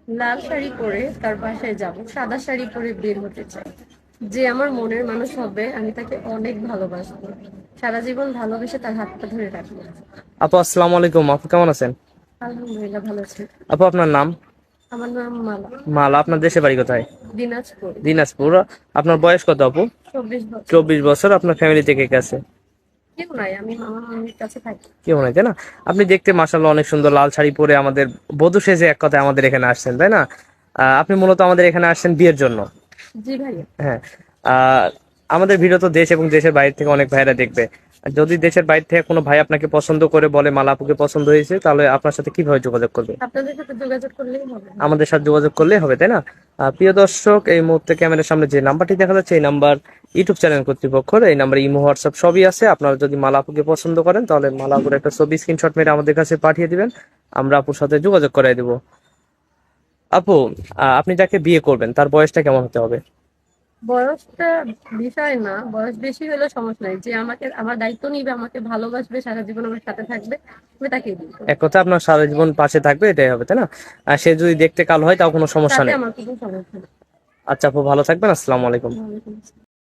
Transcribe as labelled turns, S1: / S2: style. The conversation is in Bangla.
S1: লাল শাড়ি পরে তার বাসায় যাব, সাদা শাড়ি পরে বের হতে চাই। যে আমার মনের মানুষ হবে আমি তাকে অনেক ভালোবাসবো, সারা জীবন ভালোবেসে তার হাতটা ধরে রাখবো।
S2: আপু আসসালামু আলাইকুম, আপু কেমন আছেন?
S1: আলহামদুলিল্লাহ, ভালো আছি।
S2: আপু আপনার নাম?
S1: আমার নাম মালা।
S2: মালা। আপনার দেশের বাড়ি কোথায়?
S1: দিনাজপুর।
S2: দিনাজপুর। আপনার বয়স কত আপু?
S1: 24 বছর।
S2: 24 বছর। আপনার ফ্যামিলিতে কে কে আছে?
S1: কেউ নাই, আমি মামা মামির কাছে থাকি।
S2: কেউ নাই তাই না? আপনি দেখতে মাশাআল্লাহ অনেক সুন্দর, লাল শাড়ি পরে আমাদের বধূ সেজে এক কথায় আমাদের এখানে আসছেন তাই না? আপনি মূলত আমাদের এখানে আসছেন বিয়ের জন্য।
S1: জি ভাইয়া।
S2: হ্যাঁ। আহ আমাদের ভিডিও তো দেশ এবং দেশের বাইরে থেকে অনেক ভাইরা দেখবে। আর যদি দেশের বাইরে থেকে কোনো ভাই আপনাকে পছন্দ করে বলে মালা আপুকে পছন্দ হয়েছে, তাহলে আপনার সাথে কিভাবে যোগাযোগ করবে?
S1: আপনাদের সাথে যোগাযোগ করলেই হবে।
S2: আমাদের সাথে যোগাযোগ করলে হবে তাই না? প্রিয় দর্শক, এই মুহূর্তে ক্যামেরার সামনে যে নাম্বারটি দেখা যাচ্ছে এই নাম্বার ইউটিউব চ্যানেল কর্তৃপক্ষের। এই নাম্বারে ইমো হোয়াটসঅ্যাপ সবই আছে। আপনারা যদি মালা আপুকে পছন্দ করেন তাহলে মালা আপুর একটা ছবি স্ক্রিনশট মেরে আমাদের কাছে পাঠিয়ে দিবেন, আমরা আপুর সাথে যোগাযোগ করাই দিব। আপু, আপনি যাকে বিয়ে করবেন তার বয়সটা কেমন হতে হবে?
S1: বয়সটা বিষয় না, বয়স বেশি হলেও সমস্যা নাই। যে আমাকে আমার দায়িত্ব নিবে, আমাকে ভালোবাসবে, সারা জীবন আমার সাথে থাকবে, আমি তাকেই দিই।
S2: এক কথা আপনার সারা জীবন পাশে থাকবে, এটাই হবে তাই না? আর সে যদি দেখতে কালো হয় তাও কোনো সমস্যা
S1: তাতে
S2: নেই।
S1: আমার কোনো সমস্যা নেই।
S2: আচ্ছা আপু, ভালো থাকবেন। আসসালামু আলাইকুম।
S1: ওয়ালাইকুম আসসালাম।